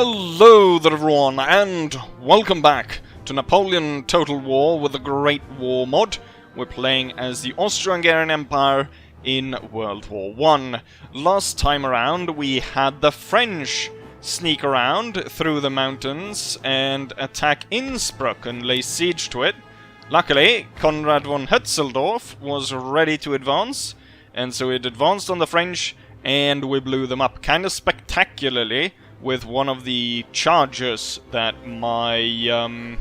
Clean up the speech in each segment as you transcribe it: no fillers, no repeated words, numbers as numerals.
Hello there everyone, and welcome back to Napoleon Total War with the Great War mod. We're playing as the Austro-Hungarian Empire in World War I. Last time around we had the French sneak around through the mountains and attack Innsbruck and lay siege to it. Luckily, Conrad von Hetzeldorf was ready to advance, and so it advanced on the French and we blew them up kind of spectacularly with one of the charges that my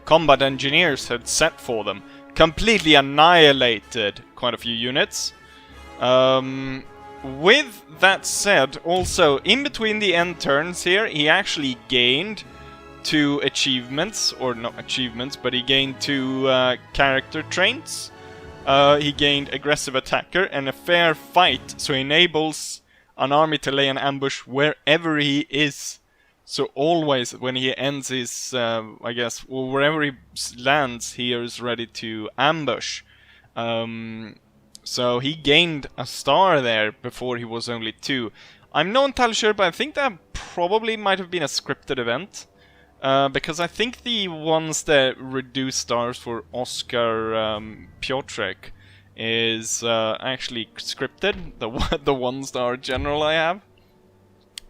combat engineers had set for them. Completely annihilated quite a few units. With that said, also in between the end turns here, he actually gained 2 achievements, or not achievements, but he gained 2 character traits. He gained aggressive attacker and a fair fight, so enables an army to lay an ambush wherever he is. So always when he ends his, I guess, or wherever he lands, he is ready to ambush. So he gained a star there before he was only 2. I'm not entirely sure, but I think that probably might have been a scripted event. Because I think the ones that reduce stars for Oscar Piotrek is actually scripted, the 1-star general I have.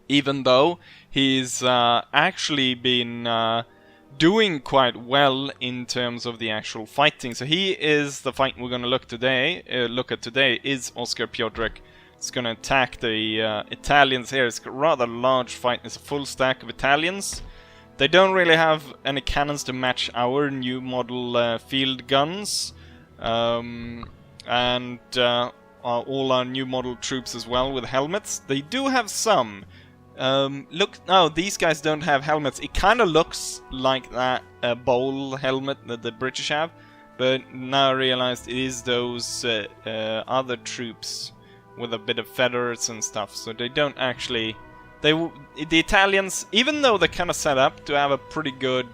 Even though he's actually been doing quite well in terms of the actual fighting. So he is the fight we're going to look at today is Oscar Piotrek. It's going to attack the Italians here. It's a rather large fight. It's a full stack of Italians. They don't really have any cannons to match our new model field guns. And all our new model troops as well with helmets. They do have some. Look, no, these guys don't have helmets. It kind of looks like that bowl helmet that the British have, but now I realized it is those other troops with a bit of feathers and stuff. So they don't actually. The Italians, even though they're kind of set up to have a pretty good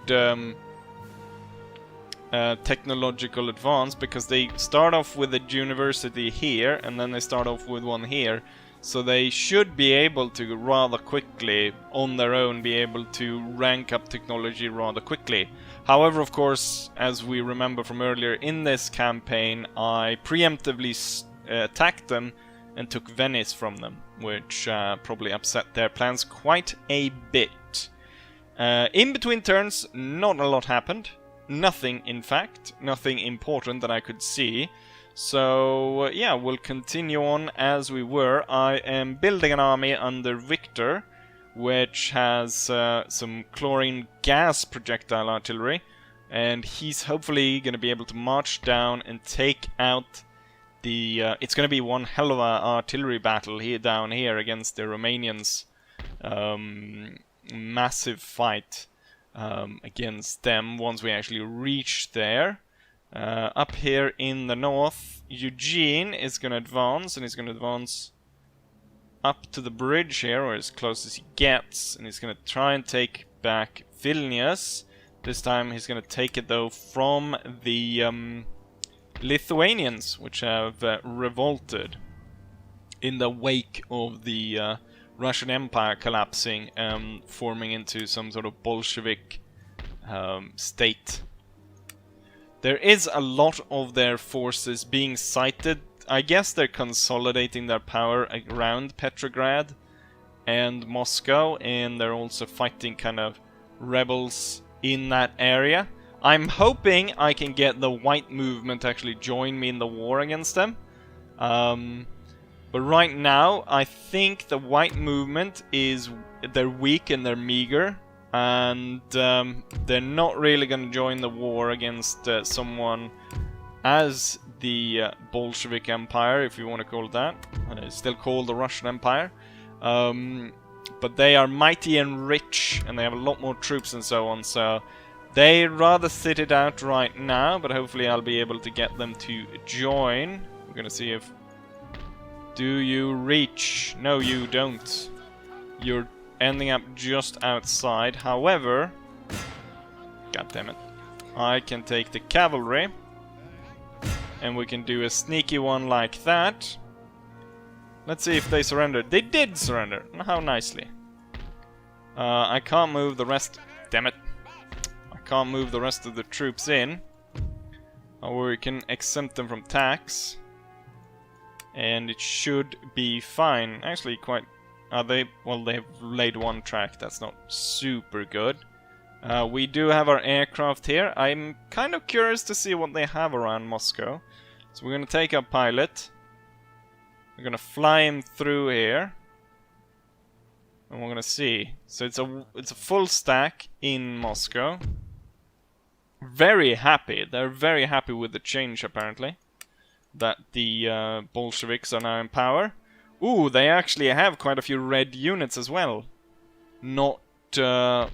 technological advance, because they start off with a university here and then they start off with one here, so they should be able to rather quickly on their own be able to rank up technology rather quickly. However, of course, as we remember from earlier in this campaign, I preemptively attacked them and took Venice from them, which probably upset their plans quite a bit. In between turns, not a lot happened. Nothing, in fact. Nothing important that I could see. So, yeah, we'll continue on as we were. I am building an army under Victor, which has some chlorine gas projectile artillery. And he's hopefully going to be able to march down and take out the... it's going to be one hell of an artillery battle here down here against the Romanians. Massive fight against them once we actually reach there. Up here in the north, Eugene is going to advance, and he's going to advance up to the bridge here, or as close as he gets, and he's going to try and take back Vilnius. This time he's going to take it though from the Lithuanians, which have revolted in the wake of the Russian Empire collapsing, forming into some sort of Bolshevik state. There is a lot of their forces being sighted. I guess they're consolidating their power around Petrograd and Moscow, and they're also fighting kind of rebels in that area. I'm hoping I can get the white movement to actually join me in the war against them. But right now, I think the white movement they're weak and they're meager. And they're not really going to join the war against someone as the Bolshevik Empire, if you want to call it that. It's still called the Russian Empire. But they are mighty and rich, and they have a lot more troops and so on, so they'd rather sit it out right now, but hopefully I'll be able to get them to join. We're going to see if... Do you reach? No, you don't. You're ending up just outside. However, god damn it, I can take the cavalry and we can do a sneaky one like that. Let's see if they surrendered. They did surrender. How nicely. I can't move the rest... Damn it. I can't move the rest of the troops in. Or we can exempt them from tax. And it should be fine. Actually, quite... Well, they've laid one track. That's not super good. We do have our aircraft here. I'm kind of curious to see what they have around Moscow. So we're going to take our pilot. We're going to fly him through here. And we're going to see. So it's a full stack in Moscow. Very happy. They're very happy with the change, apparently. That the Bolsheviks are now in power. Ooh, they actually have quite a few red units as well. Not... well,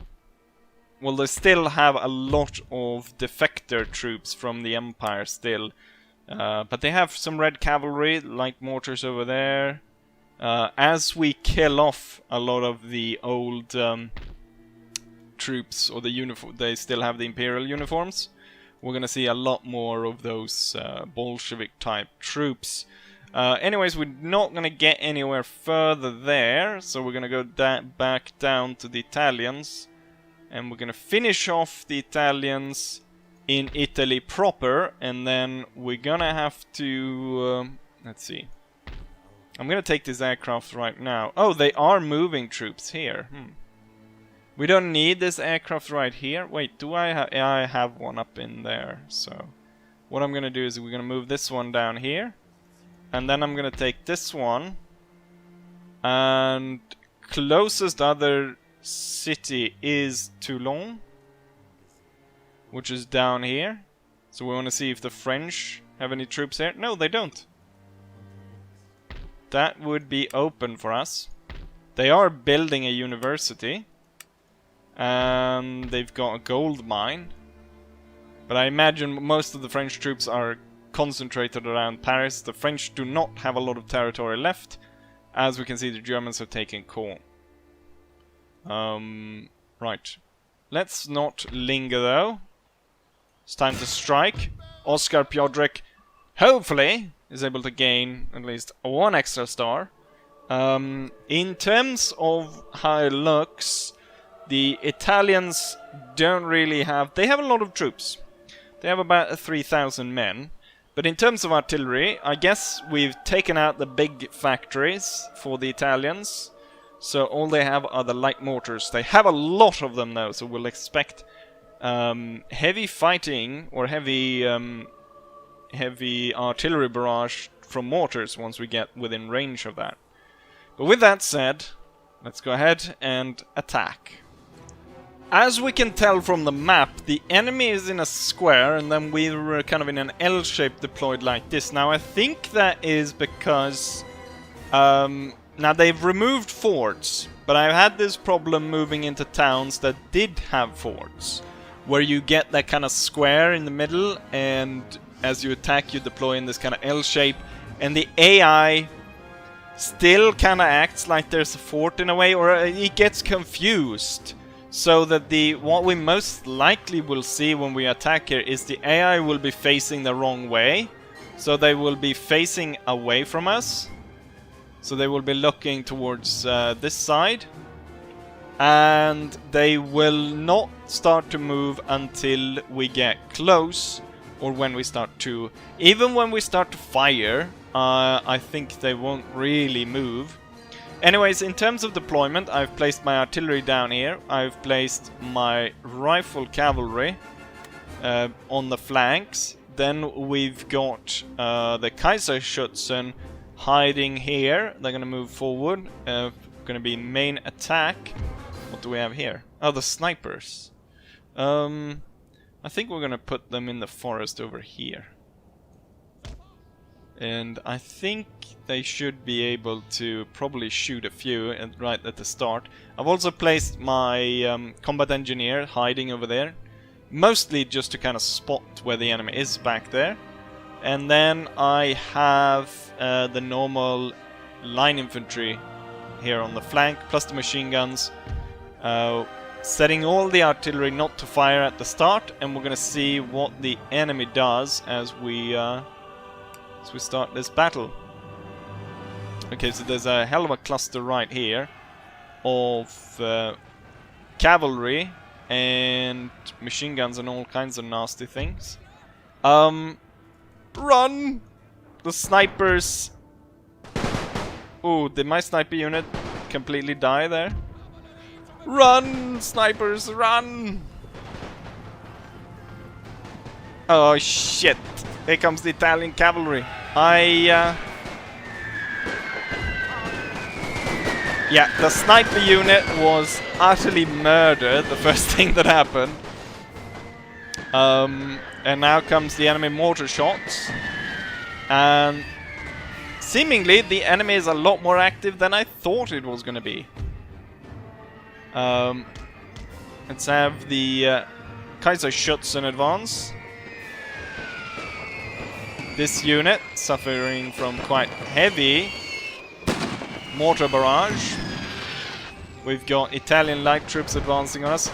they still have a lot of defector troops from the Empire still. But they have some red cavalry, light mortars over there. As we kill off a lot of the old troops, or the uniform, they still have the Imperial uniforms. We're gonna see a lot more of those Bolshevik type troops. Anyways, we're not gonna get anywhere further there, so we're gonna go back down to the Italians. And we're gonna finish off the Italians in Italy proper, and then we're gonna have to... let's see. I'm gonna take this aircraft right now. Oh, they are moving troops here. We don't need this aircraft right here. Wait, do I have... I have one up in there, so... What I'm gonna do is we're gonna move this one down here. And then I'm gonna take this one. And... closest other... city is Toulon, which is down here. So we want to see if the French have any troops here. No, they don't. That would be open for us. They are building a university. And they've got a gold mine. But I imagine most of the French troops are concentrated around Paris. The French do not have a lot of territory left. As we can see, the Germans have taken Caen. Right. Let's not linger though. It's time to strike. Oskar Piotrek, hopefully, is able to gain at least one extra star. In terms of how it looks, the Italians don't really have... They have a lot of troops. They have about 3,000 men. But in terms of artillery, I guess we've taken out the big factories for the Italians. So all they have are the light mortars. They have a lot of them though, so we'll expect heavy fighting or heavy artillery barrage from mortars once we get within range of that. But with that said, let's go ahead and attack. As we can tell from the map, the enemy is in a square and then we're kind of in an L shape deployed like this. Now I think that is because... now, they've removed forts, but I've had this problem moving into towns that did have forts, where you get that kind of square in the middle, and as you attack, you deploy in this kind of L shape, and the AI still kind of acts like there's a fort in a way, or it gets confused. So that what we most likely will see when we attack here is the AI will be facing the wrong way, so they will be facing away from us. So they will be looking towards this side. And they will not start to move until we get close. Or when we start to... Even when we start to fire, I think they won't really move. Anyways, in terms of deployment, I've placed my artillery down here. I've placed my rifle cavalry on the flanks. Then we've got the Kaiserschützen hiding here. They're gonna move forward. Gonna be main attack. What do we have here? Oh, the snipers. I think we're gonna put them in the forest over here. And I think they should be able to probably shoot a few right at the start. I've also placed my combat engineer hiding over there. Mostly just to kind of spot where the enemy is back there. And then I have the normal line infantry here on the flank, plus the machine guns. Setting all the artillery not to fire at the start, and we're gonna see what the enemy does as we start this battle. Okay, so there's a hell of a cluster right here of cavalry and machine guns and all kinds of nasty things. Run! The snipers. Ooh, did my sniper unit completely die there? Run, snipers, run! Oh shit! Here comes the Italian cavalry. Yeah, the sniper unit was utterly murdered, the first thing that happened. And now comes the enemy mortar shots. And seemingly the enemy is a lot more active than I thought it was gonna be. Let's have the Kaiserschützen in advance. This unit suffering from quite heavy mortar barrage. We've got Italian light troops advancing on us.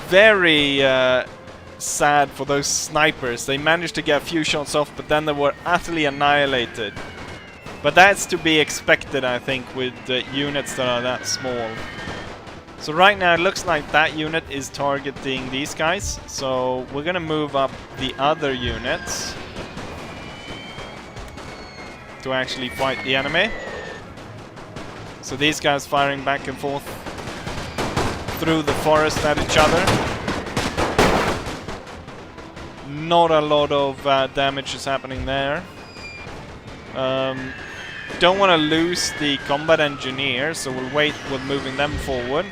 Very sad for those snipers. They managed to get a few shots off, but then they were utterly annihilated. But that's to be expected, I think, with units that are that small. So right now it looks like that unit is targeting these guys. So we're gonna move up the other units to actually fight the enemy. So these guys firing back and forth through the forest at each other. Not a lot of damage is happening there. Don't want to lose the combat engineer, so we'll wait with moving them forward.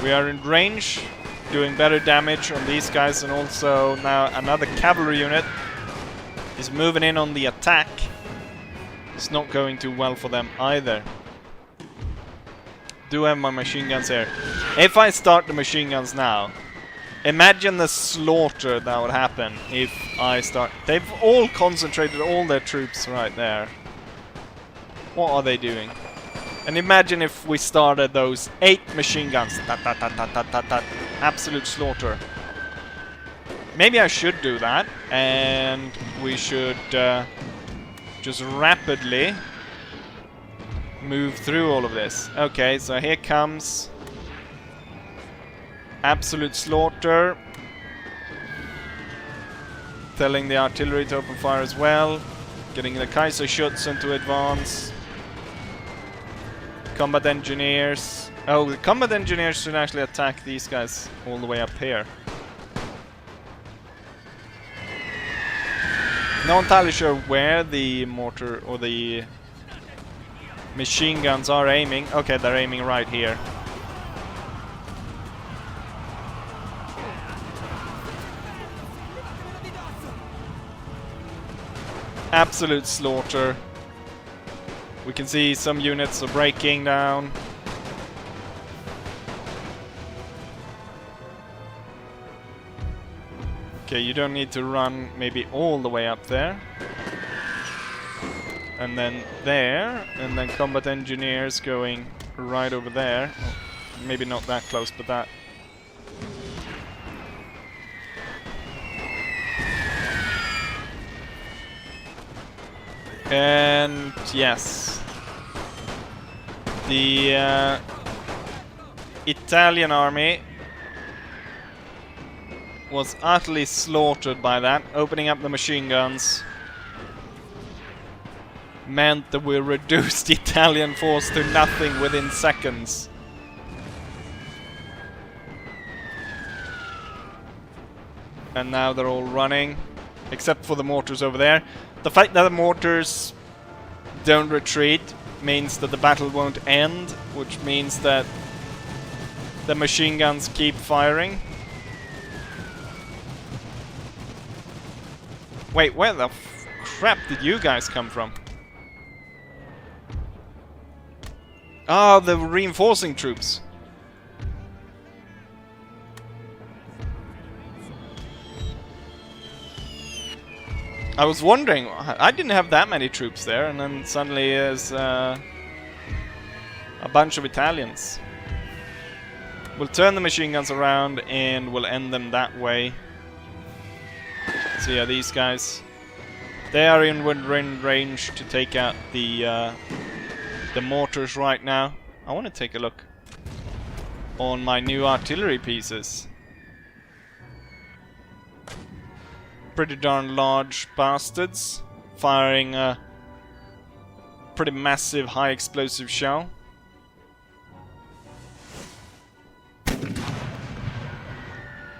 We are in range, doing better damage on these guys, and also now another cavalry unit is moving in on the attack. It's not going too well for them either. Do have my machine guns here. If I start the machine guns now, imagine the slaughter that would happen if I start... They've all concentrated all their troops right there. What are they doing? And imagine if we started those 8 machine guns. Absolute slaughter. Maybe I should do that. And we should just rapidly move through all of this. Okay, so here comes absolute slaughter. Telling the artillery to open fire as well. Getting the Kaiserschützen to advance. Combat engineers. Oh, the combat engineers should actually attack these guys all the way up here. Not entirely sure where the mortar or the machine guns are aiming. Okay, they're aiming right here. Absolute slaughter. We can see some units are breaking down. Okay, you don't need to run maybe all the way up there. And then there, and then combat engineers going right over there. Oh, maybe not that close, but that. And yes, the Italian army was utterly slaughtered by that. Opening up the machine guns meant that we reduced the Italian force to nothing within seconds. And now they're all running, except for the mortars over there. The fact that the mortars don't retreat means that the battle won't end, which means that the machine guns keep firing. Wait, where the crap did you guys come from? Ah, the reinforcing troops. I was wondering, I didn't have that many troops there, and then suddenly there's a bunch of Italians. We'll turn the machine guns around and we'll end them that way. So yeah, these guys, they are in range to take out the mortars right now. I want to take a look. on my new artillery pieces. Pretty darn large bastards, firing a pretty massive high explosive shell.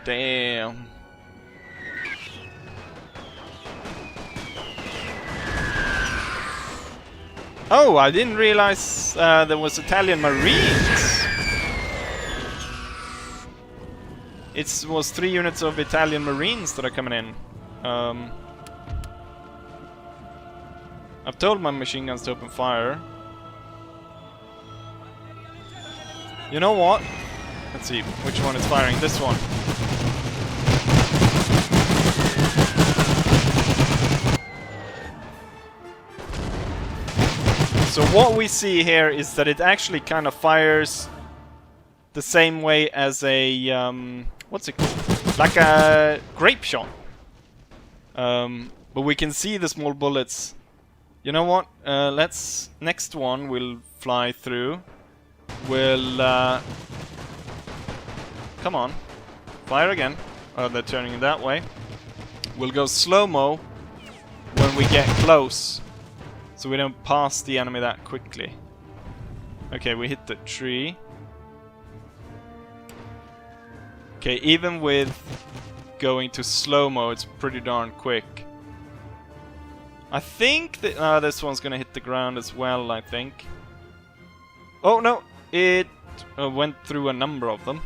Damn. Oh, I didn't realize there was Italian Marines. It was 3 units of Italian Marines that are coming in. I've told my machine guns to open fire. You know what? Let's see which one is firing. This one. So what we see here is that it actually kind of fires the same way as a what's it called? Like a grape shot. But we can see the small bullets. You know what? Next one will fly through. We'll come on, fire again. Oh, they're turning that way. We'll go slow-mo when we get close, so we don't pass the enemy that quickly. Okay, we hit the tree. Okay, even with going to slow-mo, it's pretty darn quick. I think that this one's gonna hit the ground as well, I think. Oh no, it went through a number of them.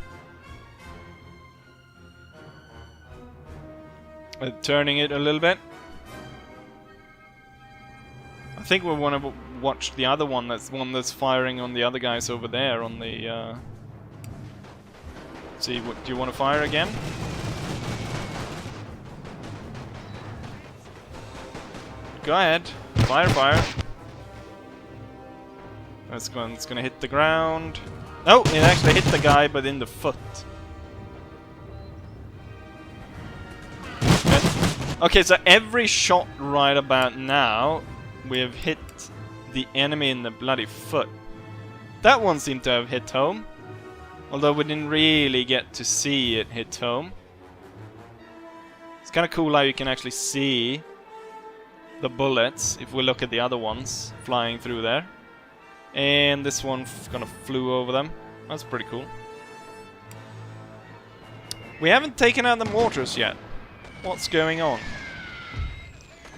Turning it a little bit. I think we want to watch the other one. That's one that's firing on the other guys over there on the... See, what do you want to fire again? Go ahead. Fire, fire. It's gonna hit the ground. Oh, it actually hit the guy, but in the foot. Okay, so every shot right about now, we have hit the enemy in the bloody foot. That one seemed to have hit home, although we didn't really get to see it hit home. It's kind of cool how you can actually see the bullets if we look at the other ones flying through there. And this one kind of flew over them. That's pretty cool. We haven't taken out the mortars yet. What's going on?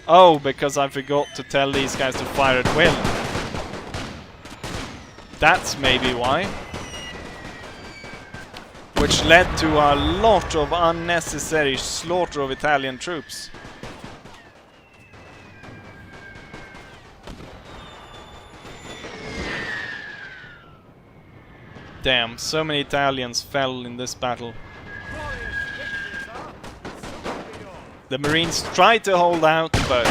Oh, because I forgot to tell these guys to fire at will. That's maybe why. Which led to a lot of unnecessary slaughter of Italian troops. Damn, so many Italians fell in this battle. The Marines tried to hold out, but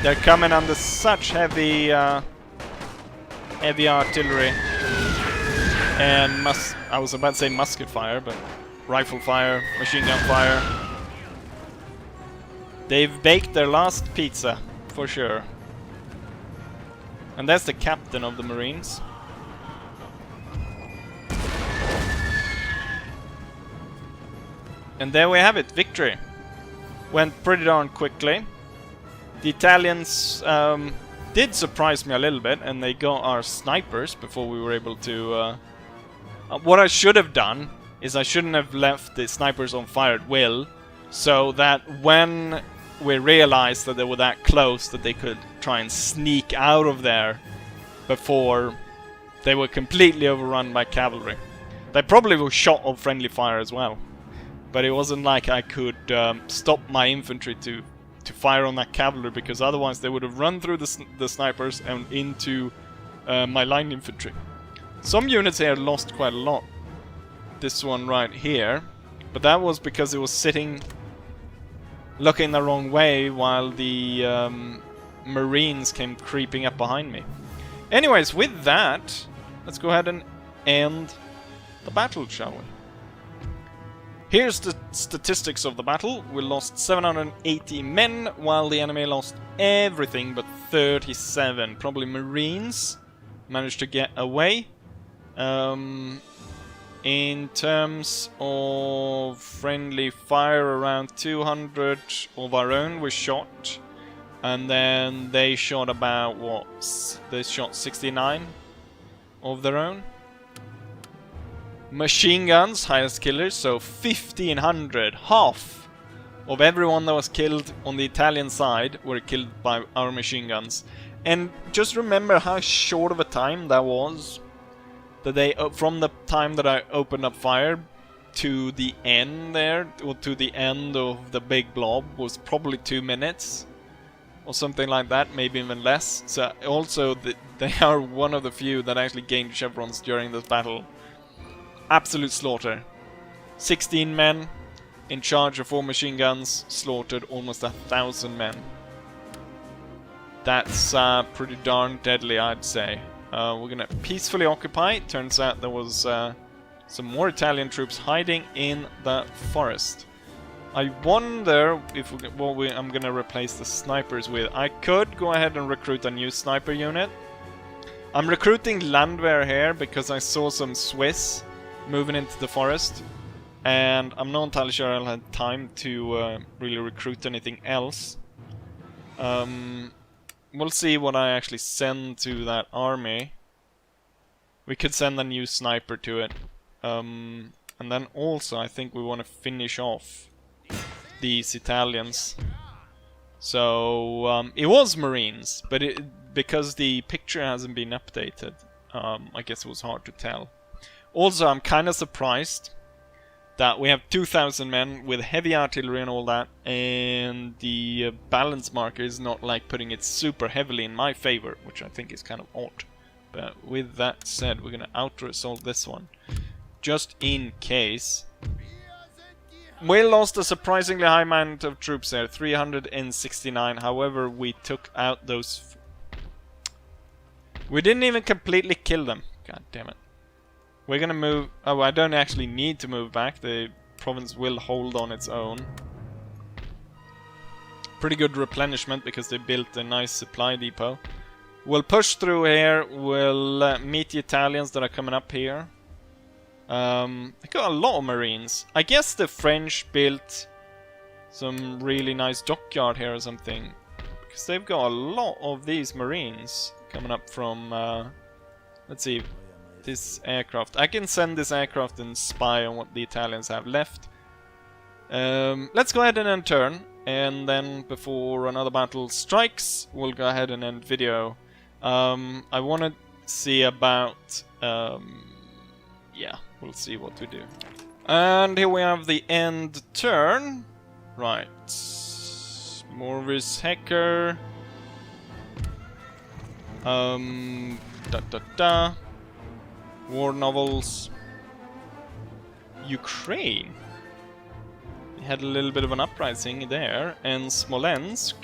they're coming under such heavy heavy artillery and I was about to say musket fire, but rifle fire, machine gun fire. They've baked their last pizza, for sure. And that's the captain of the Marines. And there we have it, victory. Went pretty darn quickly. The Italians did surprise me a little bit, and they got our snipers before we were able to... what I should have done is I shouldn't have left the snipers on fire at will, so that when we realized that they were that close that they could try and sneak out of there before they were completely overrun by cavalry. They probably were shot of friendly fire as well. But it wasn't like I could stop my infantry to fire on that cavalry, because otherwise they would have run through the snipers and into my line infantry. Some units here lost quite a lot. This one right here. But that was because it was sitting looking the wrong way while the Marines came creeping up behind me. Anyways, with that, let's go ahead and end the battle, shall we? Here's the statistics of the battle. We lost 780 men, while the enemy lost everything but 37. Probably Marines managed to get away. In terms of friendly fire, around 200 of our own were shot. And then they shot about, what? They shot 69 of their own. Machine guns, highest killers, so 1500. Half of everyone that was killed on the Italian side were killed by our machine guns. And just remember how short of a time that was. That they, from the time that I opened up fire to the end there, or to the end of the big blob, was probably 2 minutes. Or something like that, maybe even less. So also, they are one of the few that actually gained chevrons during this battle. Absolute slaughter. 16 men in charge of 4 machine guns, slaughtered almost 1,000 men. That's pretty darn deadly, I'd say. We're gonna peacefully occupy. Turns out there was some more Italian troops hiding in the forest. I wonder if I'm gonna replace the snipers with. I could go ahead and recruit a new sniper unit. I'm recruiting Landwehr here because I saw some Swiss moving into the forest, and I'm not entirely sure I'll have time to really recruit anything else. We'll see what I actually send to that army. We could send a new sniper to it. And then also I think we want to finish off these Italians. So it was Marines, but because the picture hasn't been updated, I guess it was hard to tell. Also, I'm kind of surprised that we have 2,000 men with heavy artillery and all that, and the balance marker is not like putting it super heavily in my favor, which I think is kind of odd. But with that said, we're gonna auto-assault this one, just in case. We lost a surprisingly high amount of troops there, 369. However, we took out those. We didn't even completely kill them. God damn it. We're gonna move. Oh, I don't actually need to move back. The province will hold on its own. Pretty good replenishment because they built a nice supply depot. We'll push through here. We'll meet the Italians that are coming up here. I got a lot of Marines. I guess the French built some really nice dockyard here or something, because they've got a lot of these Marines coming up from. Let's see. This aircraft. I can send this aircraft and spy on what the Italians have left. Let's go ahead and end turn, and then before another battle strikes, we'll go ahead and end video. I want to see about... yeah, we'll see what we do. And here we have the end turn. Right. Morvis Hecker. War novels. Ukraine. We had a little bit of an uprising there. And Smolensk.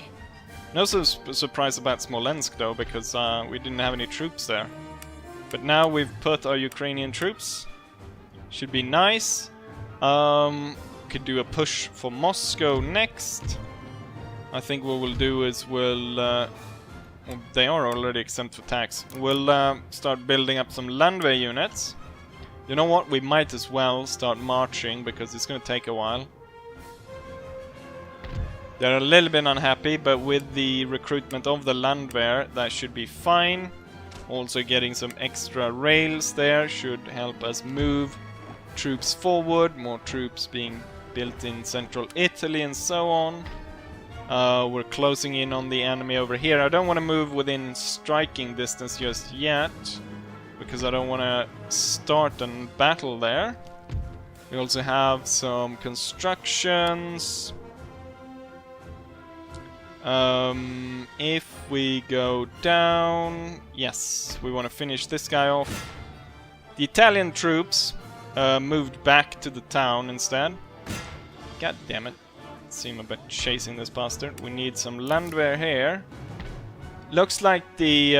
No surprise about Smolensk though, because we didn't have any troops there. But now we've put our Ukrainian troops. Should be nice. Could do a push for Moscow next. I think what we'll do is we'll... they are already exempt for tax. We'll start building up some Landwehr units. You know what? We might as well start marching because it's going to take a while. They're a little bit unhappy, but with the recruitment of the Landwehr, that should be fine. Also getting some extra rails there should help us move troops forward. More troops being built in central Italy and so on. We're closing in on the enemy over here. I don't want to move within striking distance just yet, because I don't want to start a battle there. We also have some constructions. If we go down... Yes, we want to finish this guy off. The Italian troops moved back to the town instead. God damn it. Seem a bit chasing this bastard. We need some Landwehr here. Looks like the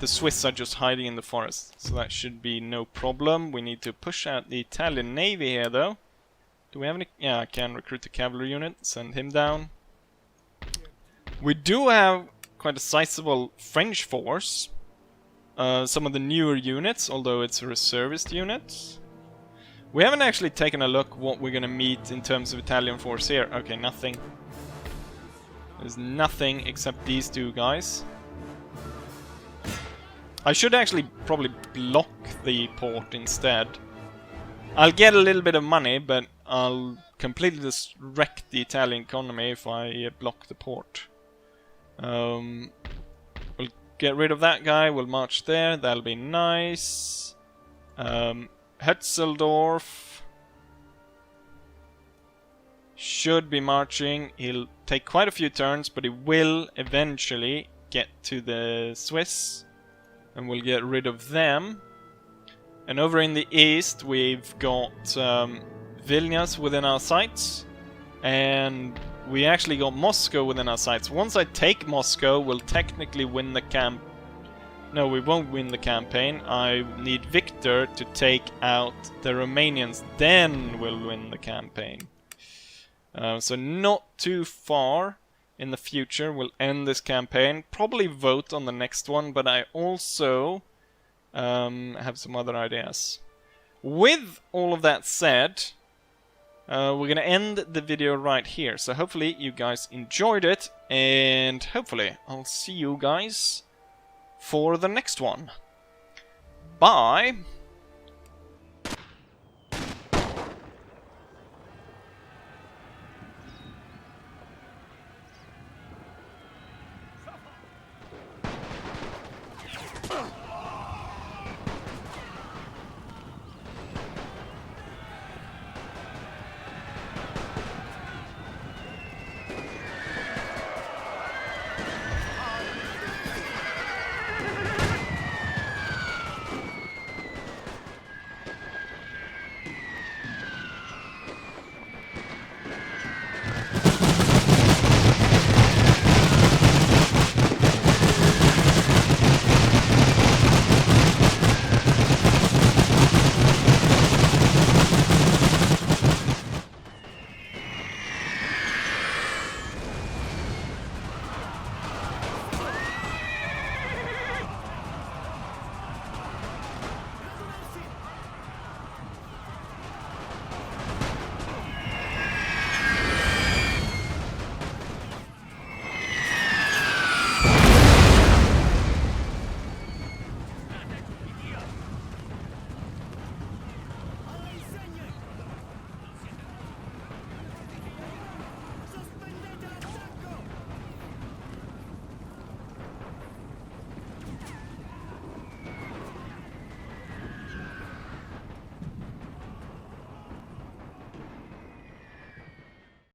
Swiss are just hiding in the forest, so that should be no problem. We need to push out the Italian navy here though. Do we have any? Yeah, I can recruit the cavalry unit, send him down. We do have quite a sizable French force. Some of the newer units, although it's a reservist unit. We haven't actually taken a look what we're gonna meet in terms of Italian force here. Okay, nothing. There's nothing except these two guys. I should actually probably block the port instead. I'll get a little bit of money, but I'll completely just wreck the Italian economy if I block the port. We'll get rid of that guy, we'll march there, that'll be nice. Hetzeldorf should be marching. He'll take quite a few turns, but he will eventually get to the Swiss. And we'll get rid of them. And over in the east, we've got Vilnius within our sights. And we actually got Moscow within our sights. Once I take Moscow, we'll technically win the camp. No, we won't win the campaign. I need Victor to take out the Romanians. Then we'll win the campaign. So not too far in the future we'll end this campaign. Probably vote on the next one, but I also have some other ideas. With all of that said, we're gonna end the video right here. So hopefully you guys enjoyed it, and hopefully I'll see you guys for the next one. Bye!